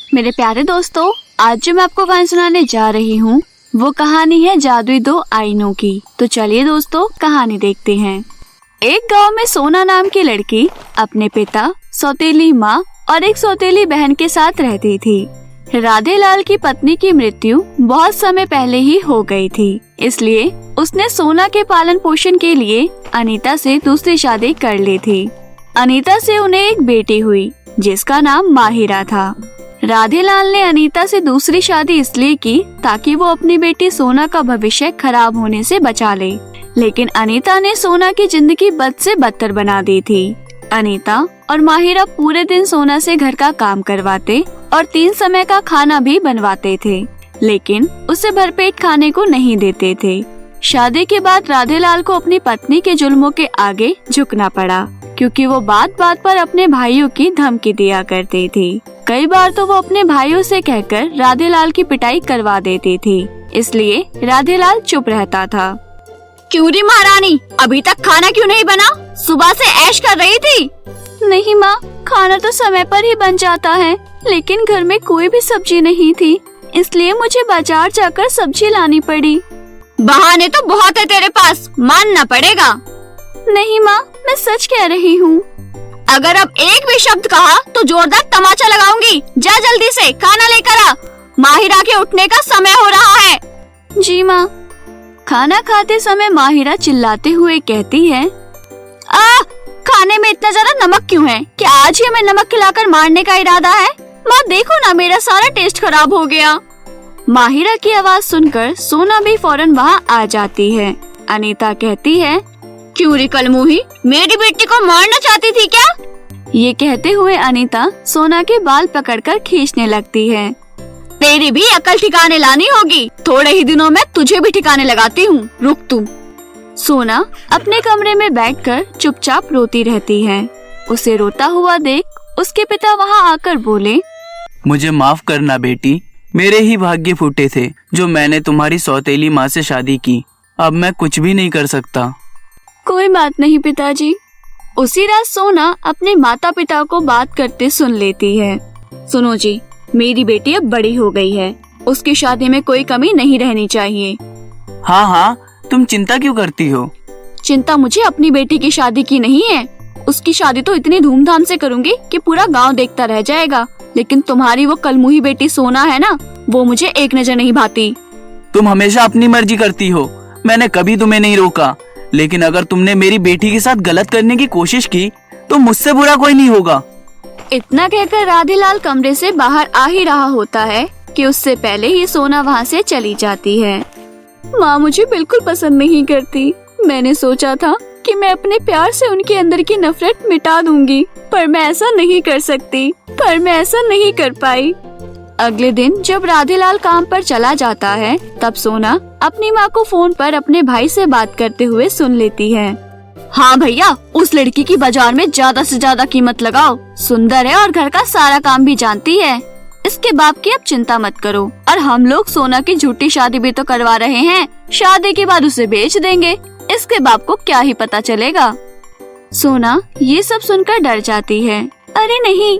मेरे प्यारे दोस्तों, आज जो मैं आपको कहानी सुनाने जा रही हूँ वो कहानी है जादुई दो आईनों की। तो चलिए दोस्तों कहानी देखते हैं। एक गांव में सोना नाम की लड़की अपने पिता, सौतेली माँ और एक सौतेली बहन के साथ रहती थी। राधे लाल की पत्नी की मृत्यु बहुत समय पहले ही हो गई थी, इसलिए उसने सोना के पालन पोषण के लिए अनीता से दूसरी शादी कर ली थी। अनीता से उन्हें एक बेटी हुई जिसका नाम माहिरा था। राधे लाल ने अनीता से दूसरी शादी इसलिए की ताकि वो अपनी बेटी सोना का भविष्य खराब होने से बचा ले, लेकिन अनीता ने सोना की जिंदगी बद से बदतर बना दी थी। अनीता और माहिरा पूरे दिन सोना से घर का काम करवाते और 3 समय का खाना भी बनवाते थे, लेकिन उसे भरपेट खाने को नहीं देते थे। शादी के बाद राधे लाल को अपनी पत्नी के जुल्मों के आगे झुकना पड़ा, क्योंकि वो बात बात पर अपने भाइयों की धमकी दिया करती थी। कई बार तो वो अपने भाइयों से कहकर राधे लाल की पिटाई करवा देती थी, इसलिए राधे लाल चुप रहता था। क्यों री महारानी, अभी तक खाना क्यों नहीं बना? सुबह से ऐश कर रही थी। नहीं माँ, खाना तो समय पर ही बन जाता है, लेकिन घर में कोई भी सब्जी नहीं थी, इसलिए मुझे बाजार जाकर सब्जी लानी पड़ी। बहाने तो बहुत है तेरे पास, मानना पड़ेगा। नहीं माँ, मैं सच कह रही हूँ। अगर अब एक भी शब्द कहा तो जोरदार तमाचा लगाऊंगी। जा जल्दी से खाना लेकर आ, माहिरा के उठने का समय हो रहा है। जी माँ। खाना खाते समय माहिरा चिल्लाते हुए कहती है, खाने में इतना ज्यादा नमक क्यों है? क्या आज ही हमें नमक खिलाकर मारने का इरादा है? माँ देखो ना, मेरा सारा टेस्ट खराब हो गया। माहिरा की आवाज सुनकर सोना भी फौरन वहाँ आ जाती है। अनीता कहती है, क्यों रे कलमुही, मेरी बेटी को मारना चाहती थी क्या? ये कहते हुए अनीता सोना के बाल पकड़कर खींचने लगती है। तेरी भी अकल ठिकाने लानी होगी, थोड़े ही दिनों में तुझे भी ठिकाने लगाती हूँ, रुक तू। सोना अपने कमरे में बैठकर चुपचाप रोती रहती है। उसे रोता हुआ देख उसके पिता वहाँ आकर बोले, मुझे माफ करना बेटी, मेरे ही भाग्य फूटे थे जो मैंने तुम्हारी सौतेली माँ से शादी की। अब मैं कुछ भी नहीं कर सकता। कोई बात नहीं पिताजी। उसी रात सोना अपने माता पिता को बात करते सुन लेती है। सुनो जी, मेरी बेटी अब बड़ी हो गई है, उसकी शादी में कोई कमी नहीं रहनी चाहिए। हाँ हाँ, तुम चिंता क्यों करती हो? चिंता मुझे अपनी बेटी की शादी की नहीं है। उसकी शादी तो इतनी धूमधाम से करूंगी कि पूरा गांव देखता रह जाएगा, लेकिन तुम्हारी वो कलमुही बेटी सोना है ना, वो मुझे एक नजर नहीं भाती। तुम हमेशा अपनी मर्जी करती हो, मैंने कभी तुम्हें नहीं रोका, लेकिन अगर तुमने मेरी बेटी के साथ गलत करने की कोशिश की तो मुझसे बुरा कोई नहीं होगा। इतना कहकर राधे लाल कमरे से बाहर आ ही रहा होता है कि उससे पहले ही सोना वहाँ से चली जाती है। माँ मुझे बिल्कुल पसंद नहीं करती। मैंने सोचा था कि मैं अपने प्यार से उनके अंदर की नफरत मिटा दूंगी, पर मैं ऐसा नहीं कर सकती, पर मैं ऐसा नहीं कर पाई। अगले दिन जब राधे लाल काम पर चला जाता है, तब सोना अपनी माँ को फोन पर अपने भाई से बात करते हुए सुन लेती है। हाँ भैया, उस लड़की की बाजार में ज्यादा से ज्यादा कीमत लगाओ, सुंदर है और घर का सारा काम भी जानती है। इसके बाप की अब चिंता मत करो, और हम लोग सोना की झूठी शादी भी तो करवा रहे हैं। शादी के बाद उसे बेच देंगे, इसके बाप को क्या ही पता चलेगा। सोना ये सब सुनकर डर जाती है। अरे नहीं,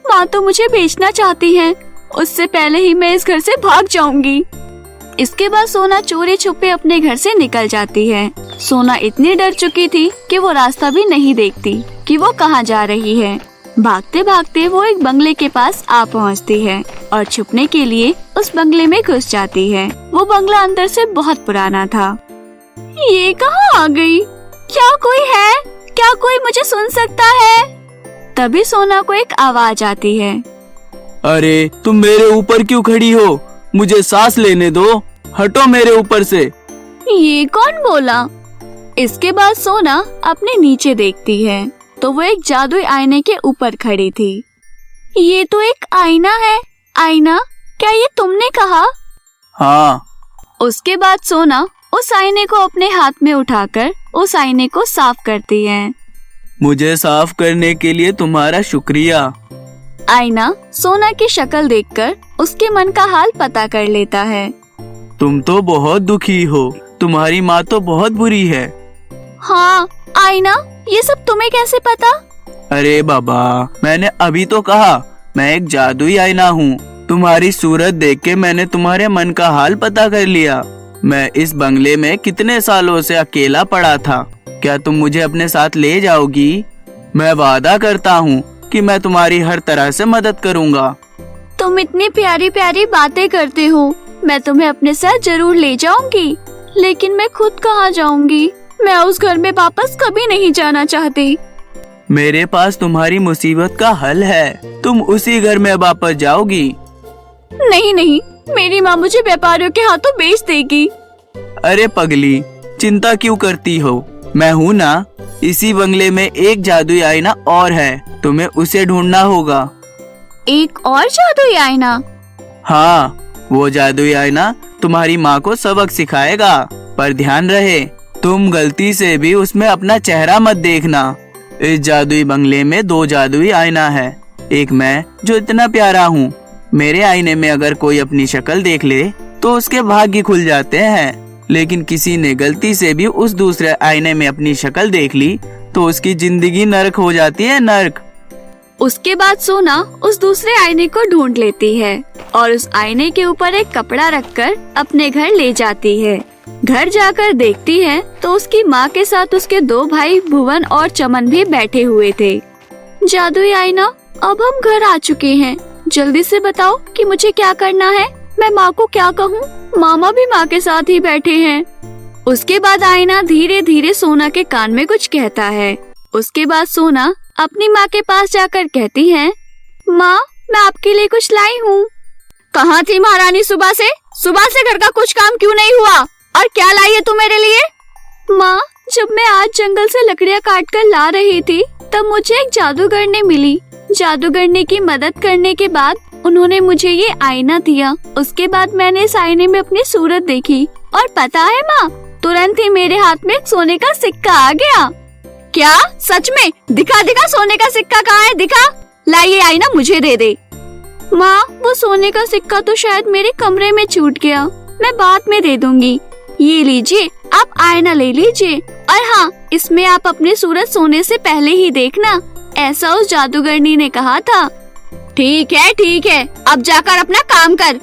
माँ तो मुझे बेचना चाहती है, उससे पहले ही मैं इस घर से भाग जाऊंगी। इसके बाद सोना चोरी छुपे अपने घर से निकल जाती है। सोना इतनी डर चुकी थी कि वो रास्ता भी नहीं देखती कि वो कहाँ जा रही है। भागते भागते वो एक बंगले के पास आ पहुँचती है और छुपने के लिए उस बंगले में घुस जाती है। वो बंगला अंदर से बहुत पुराना था। ये कहाँ आ गई? क्या कोई है? क्या कोई मुझे सुन सकता है? तभी सोना को एक आवाज आती है। अरे तुम मेरे ऊपर क्यों खड़ी हो? मुझे सांस लेने दो, हटो मेरे ऊपर से। ये कौन बोला? इसके बाद सोना अपने नीचे देखती है तो वो एक जादुई आईने के ऊपर खड़ी थी। ये तो एक आईना है। आईना, क्या ये तुमने कहा? हाँ। उसके बाद सोना उस आईने को अपने हाथ में उठाकर उस आईने को साफ करती है। मुझे साफ करने के लिए तुम्हारा शुक्रिया। आईना सोना की शक्ल देखकर उसके मन का हाल पता कर लेता है। तुम तो बहुत दुखी हो, तुम्हारी माँ तो बहुत बुरी है। हाँ आईना, ये सब तुम्हें कैसे पता? अरे बाबा, मैंने अभी तो कहा मैं एक जादुई आईना हूँ। तुम्हारी सूरत देख के मैंने तुम्हारे मन का हाल पता कर लिया। मैं इस बंगले में कितने सालों से अकेला पड़ा था। क्या तुम मुझे अपने साथ ले जाओगी? मैं वादा करता हूँ कि मैं तुम्हारी हर तरह से मदद करूँगा। तुम इतनी प्यारी प्यारी बातें करते हो, मैं तुम्हें अपने साथ जरूर ले जाऊंगी, लेकिन मैं खुद कहाँ जाऊंगी? मैं उस घर में वापस कभी नहीं जाना चाहती। मेरे पास तुम्हारी मुसीबत का हल है। तुम उसी घर में वापस जाओगी। नहीं नहीं, मेरी माँ मुझे व्यापारियों के हाथों बेच देगी। अरे पगली, चिंता क्यों करती हो? मैं हूँ ना। इसी बंगले में एक जादुई आईना और है, तुम्हें उसे ढूंढना होगा। एक और जादुई आईना? हाँ, वो जादुई आईना तुम्हारी माँ को सबक सिखाएगा, पर ध्यान रहे तुम गलती से भी उसमें अपना चेहरा मत देखना। इस जादुई बंगले में 2 जादुई आईना है। एक मैं जो इतना प्यारा हूँ, मेरे आईने में अगर कोई अपनी शक्ल देख ले तो उसके भाग्य खुल जाते हैं, लेकिन किसी ने गलती से भी उस दूसरे आईने में अपनी शक्ल देख ली तो उसकी जिंदगी नरक हो जाती है, नरक। उसके बाद सोना उस दूसरे आईने को ढूंढ लेती है और उस आईने के ऊपर एक कपड़ा रखकर अपने घर ले जाती है। घर जाकर देखती है तो उसकी माँ के साथ उसके 2 भाई भुवन और चमन भी बैठे हुए थे। जादुई आईना, अब हम घर आ चुके हैं, जल्दी से बताओ कि मुझे क्या करना है। मैं माँ को क्या कहूँ? मामा भी माँ के साथ ही बैठे हैं। उसके बाद आईना धीरे धीरे सोना के कान में कुछ कहता है। उसके बाद सोना अपनी माँ के पास जाकर कहती है, माँ, मैं आपके लिए कुछ लाई हूँ। कहाँ थी महारानी सुबह से? सुबह से घर का कुछ काम क्यों नहीं हुआ? और क्या लाई है तू मेरे लिए? माँ, जब मैं आज जंगल से लकड़ियाँ काट कर ला रही थी तब मुझे एक जादूगरनी मिली। जादूगरनी की मदद करने के बाद उन्होंने मुझे ये आईना दिया। उसके बाद मैंने इस आईने में अपनी सूरत देखी और पता है माँ, तुरंत ही मेरे हाथ में एक सोने का सिक्का आ गया। क्या? सच में? दिखा दिखा, सोने का सिक्का कहाँ है? दिखा। ला, ये आईना मुझे दे दे। माँ, वो सोने का सिक्का तो शायद मेरे कमरे में छूट गया, मैं बाद में दे दूंगी। ये लीजिए, आप आईना ले लीजिए, और हाँ, इसमें आप अपनी सूरत सोने से पहले ही देखना, ऐसा उस जादूगरनी ने कहा था। ठीक है, अब जाकर अपना काम कर।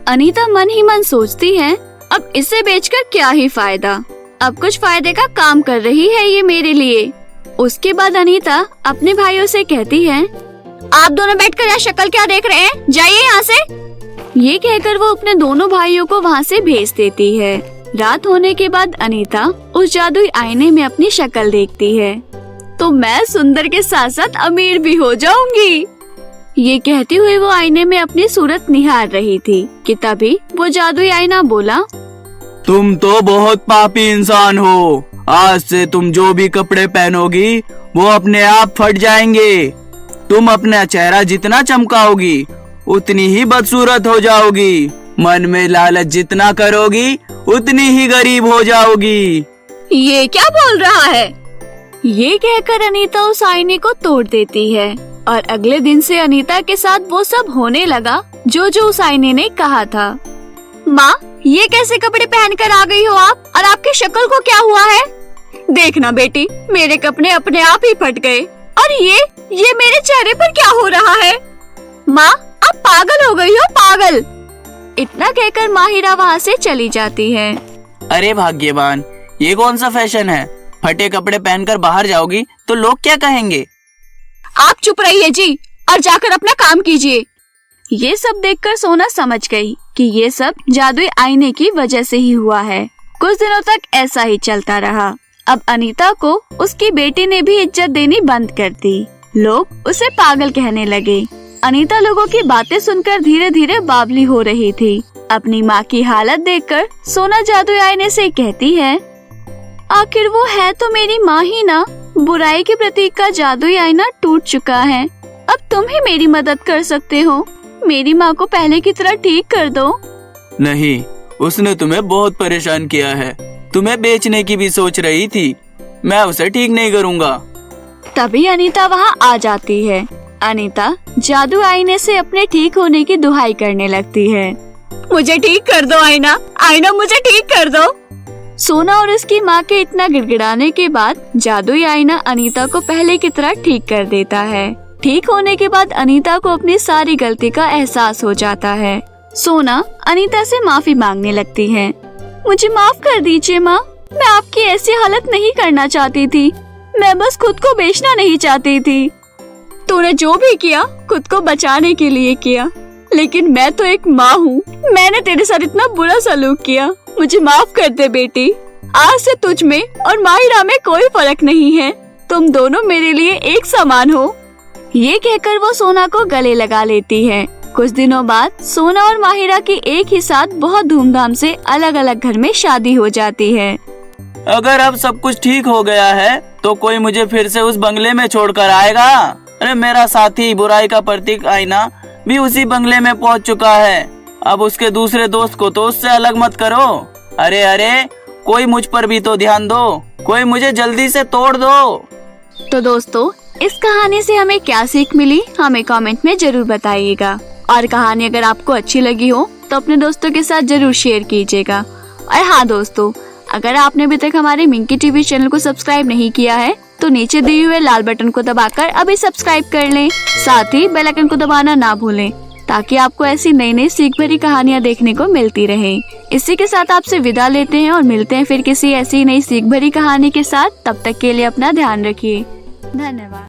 अनीता मन ही मन सोचती है, अब इसे बेचकर क्या ही फायदा, अब कुछ फायदे का काम कर रही है ये मेरे लिए। उसके बाद अनीता अपने भाइयों से कहती है, आप दोनों बैठकर यहाँ शक्ल क्या देख रहे हैं? जाइए यहाँ से। ये कहकर वो अपने दोनों भाइयों को वहाँ से भेज देती है। रात होने के बाद अनीता उस जादुई आईने में अपनी शक्ल देखती है, तो मैं सुंदर के साथ साथ अमीर भी हो जाऊंगी। ये कहती हुई वो आईने में अपनी सूरत निहार रही थी कि तभी वो जादुई आईना बोला, तुम तो बहुत पापी इंसान हो। आज से तुम जो भी कपड़े पहनोगी वो अपने आप फट जाएंगे। तुम अपना चेहरा जितना चमकाओगी उतनी ही बदसूरत हो जाओगी। मन में लालच जितना करोगी उतनी ही गरीब हो जाओगी। ये क्या बोल रहा है? ये कहकर अनीता उस आईने को तोड़ देती है और अगले दिन से अनीता के साथ वो सब होने लगा जो जो उस आईने ने कहा था। माँ, ये कैसे कपड़े पहनकर आ गई हो आप, और आपकी शक्ल को क्या हुआ है? देखना बेटी, मेरे कपड़े अपने आप ही फट गए, और ये मेरे चेहरे पर क्या हो रहा है? माँ, आप पागल हो गई हो, पागल। इतना कहकर माहिरा वहाँ से चली जाती है। अरे भाग्यवान, ये कौन सा फैशन है? फटे कपड़े पहनकर बाहर जाओगी तो लोग क्या कहेंगे? आप चुप रहिए जी और जाकर अपना काम कीजिए। ये सब देखकर सोना समझ गई कि ये सब जादुई आईने की वजह से ही हुआ है। कुछ दिनों तक ऐसा ही चलता रहा। अब अनीता को उसकी बेटी ने भी इज्जत देनी बंद कर दी। लोग उसे पागल कहने लगे। अनीता लोगों की बातें सुनकर धीरे धीरे बावली हो रही थी। अपनी माँ की हालत देखकर सोना जादुई आईने से कहती है, आखिर वो है तो मेरी माँ ही ना। बुराई के प्रतीक का जादुई आईना टूट चुका है, अब तुम ही मेरी मदद कर सकते हो। मेरी माँ को पहले की तरह ठीक कर दो। नहीं, उसने तुम्हें बहुत परेशान किया है। तुम्हें बेचने की भी सोच रही थी। मैं उसे ठीक नहीं करूँगा। तभी अनीता वहाँ आ जाती है। अनीता जादू आईने से अपने ठीक होने की दुहाई करने लगती है। मुझे ठीक कर दो आईना, आईना मुझे ठीक कर दो। सोना और उसकी माँ के इतना गिड़गिड़ाने के बाद जादुई आईना अनीता को पहले की तरह ठीक कर देता है। ठीक होने के बाद अनीता को अपनी सारी गलती का एहसास हो जाता है। सोना अनीता से माफी मांगने लगती है। मुझे माफ कर दीजिए माँ, मैं आपकी ऐसी हालत नहीं करना चाहती थी, मैं बस खुद को बेचना नहीं चाहती थी। तूने जो भी किया खुद को बचाने के लिए किया, लेकिन मैं तो एक माँ हूँ, मैंने तेरे साथ इतना बुरा सलूक किया, मुझे माफ कर दे बेटी। आज से तुझ में और माहिरा में कोई फर्क नहीं है, तुम दोनों मेरे लिए एक समान हो। ये कहकर वो सोना को गले लगा लेती है। कुछ दिनों बाद सोना और माहिरा की एक ही साथ बहुत धूमधाम से अलग अलग घर में शादी हो जाती है। अगर अब सब कुछ ठीक हो गया है तो कोई मुझे फिर से उस बंगले में छोड़कर आएगा? अरे मेरा साथी बुराई का प्रतीक आईना भी उसी बंगले में पहुंच चुका है। अब उसके दूसरे दोस्त को तो उससे अलग मत करो। अरे अरे कोई मुझ पर भी तो ध्यान दो, कोई मुझे जल्दी से तोड़ दो। तो दोस्तों इस कहानी से हमें क्या सीख मिली हमें कमेंट में जरूर बताइएगा। और कहानी अगर आपको अच्छी लगी हो तो अपने दोस्तों के साथ जरूर शेयर कीजिएगा। और हाँ दोस्तों, अगर आपने अभी तक हमारे मिंकी टीवी चैनल को सब्सक्राइब नहीं किया है तो नीचे दिए हुए लाल बटन को दबाकर अभी सब्सक्राइब कर लें। साथ ही बेल आइकन को दबाना ना भूलें ताकि आपको ऐसी नई नई सीख भरी कहानियाँ देखने को मिलती रहे। इसी के साथ आपसे विदा लेते हैं और मिलते हैं फिर किसी ऐसी नई सीख भरी कहानी के साथ। तब तक के लिए अपना ध्यान रखिए। धन्यवाद।